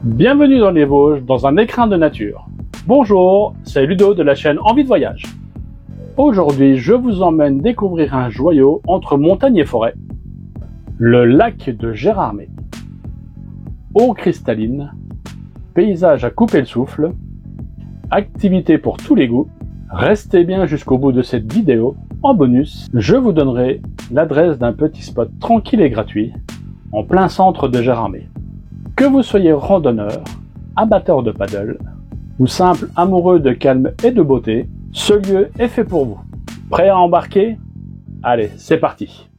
Bienvenue dans les Vosges, dans un écrin de nature. Bonjour, c'est Ludo de la chaîne Envie de Voyage. Aujourd'hui, je vous emmène découvrir un joyau entre montagne et forêt, le lac de Gérardmer. Eau cristalline, paysage à couper le souffle, activité pour tous les goûts. Restez bien jusqu'au bout de cette vidéo. En bonus, je vous donnerai l'adresse d'un petit spot tranquille et gratuit, en plein centre de Gérardmer. Que vous soyez randonneur, amateur de paddle, ou simple amoureux de calme et de beauté, ce lieu est fait pour vous. Prêt à embarquer? Allez, c'est parti!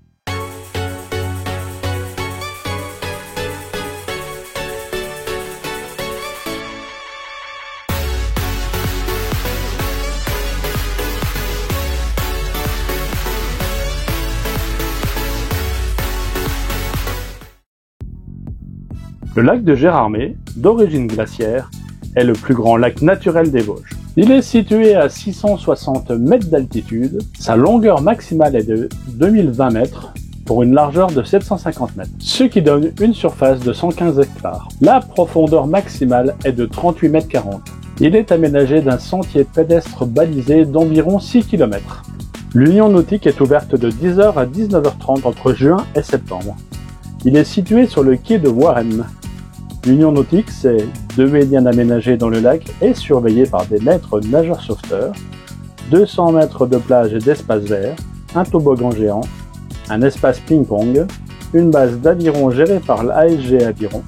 Le lac de Gérardmer, d'origine glaciaire, est le plus grand lac naturel des Vosges. Il est situé à 660 mètres d'altitude, sa longueur maximale est de 2020 mètres pour une largeur de 750 mètres, ce qui donne une surface de 115 hectares. La profondeur maximale est de 38 mètres 40. Il est aménagé d'un sentier pédestre balisé d'environ 6 km. L'Union nautique est ouverte de 10h à 19h30 entre juin et septembre. Il est situé sur le quai de Waremme. L'Union nautique, c'est 2 médians aménagés dans le lac et surveillés par des maîtres nageurs sauveteurs, 200 mètres de plage et d'espace vert, un toboggan géant, un espace ping-pong, une base d'aviron gérée par l'ASG Aviron,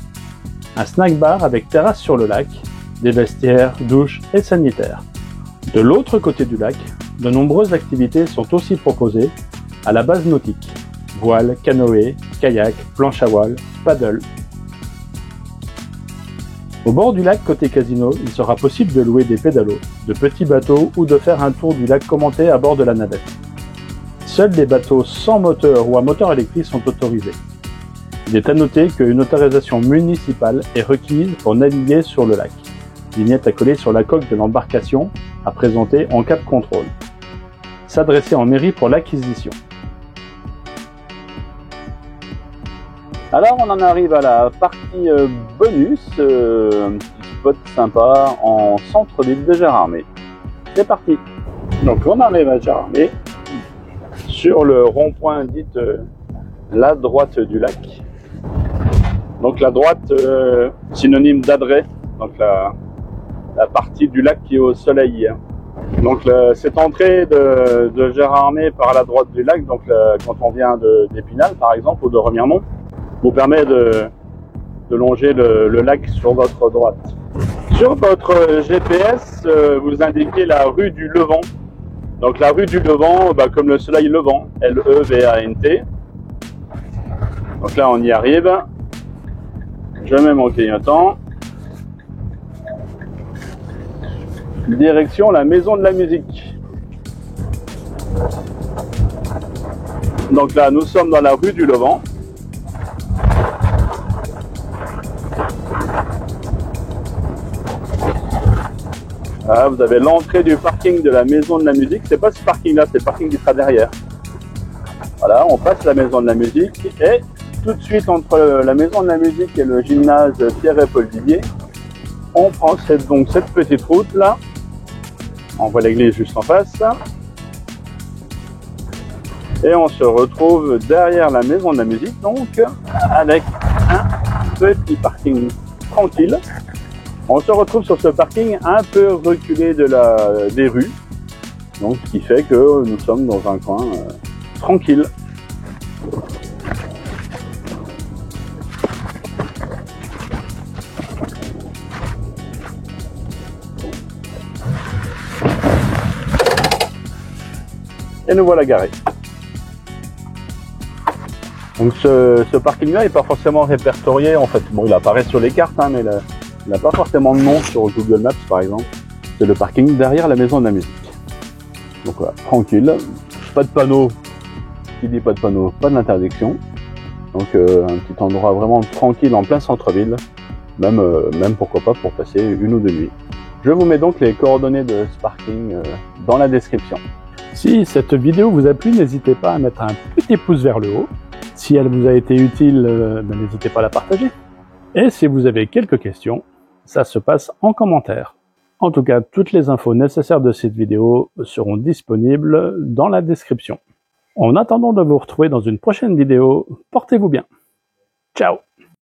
un snack bar avec terrasse sur le lac, des vestiaires, douches et sanitaires. De l'autre côté du lac, de nombreuses activités sont aussi proposées à la base nautique. Voile, canoë, kayak, planche à voile, paddle. Au bord du lac côté casino, il sera possible de louer des pédalos, de petits bateaux ou de faire un tour du lac commenté à bord de la navette. Seuls les bateaux sans moteur ou à moteur électrique sont autorisés. Il est à noter qu'une autorisation municipale est requise pour naviguer sur le lac. Vignette à coller sur la coque de l'embarcation à présenter en cas de contrôle. S'adresser en mairie pour l'acquisition. Alors on en arrive à la partie bonus, un petit spot sympa en centre-ville de Gérardmer. C'est parti. Donc on arrive à Gérardmer, sur le rond-point dit la droite du lac. Donc la droite synonyme d'adresse, donc la partie du lac qui est au soleil. Donc cette entrée de Gérardmer par la droite du lac, donc quand on vient d'Épinal par exemple ou de Remiremont, vous permet de longer le lac sur votre droite. Sur votre GPS, vous indiquez la rue du Levant. Donc la rue du Levant, comme le soleil levant, L-E-V-A-N-T. Donc là on y arrive. Je mets mon clignotant. Direction la maison de la musique. Donc là nous sommes dans la rue du Levant. Là, vous avez l'entrée du parking de la maison de la musique. C'est pas ce parking là, c'est le parking qui sera derrière. Voilà, on passe la maison de la musique et tout de suite entre la maison de la musique et le gymnase Pierre et Paul Didier, on prend cette petite route là. On voit l'église juste en face. Et on se retrouve derrière la maison de la musique, donc avec un petit parking tranquille. On se retrouve sur ce parking un peu reculé des rues, donc ce qui fait que nous sommes dans un coin tranquille. Et nous voilà garés. Donc ce parking-là n'est pas forcément répertorié, en fait. Bon, il apparaît sur les cartes, mais il n'a pas forcément de nom sur Google Maps par exemple. C'est le parking derrière la maison de la musique. Donc voilà, tranquille. Pas de panneau. Qui dit pas de panneau, pas d'interdiction. Donc un petit endroit vraiment tranquille en plein centre-ville. Même pourquoi pas pour passer une ou deux nuits. Je vous mets donc les coordonnées de ce parking dans la description. Si cette vidéo vous a plu, n'hésitez pas à mettre un petit pouce vers le haut. Si elle vous a été utile, n'hésitez pas à la partager. Et si vous avez quelques questions, ça se passe en commentaire. En tout cas, toutes les infos nécessaires de cette vidéo seront disponibles dans la description. En attendant de vous retrouver dans une prochaine vidéo, portez-vous bien. Ciao!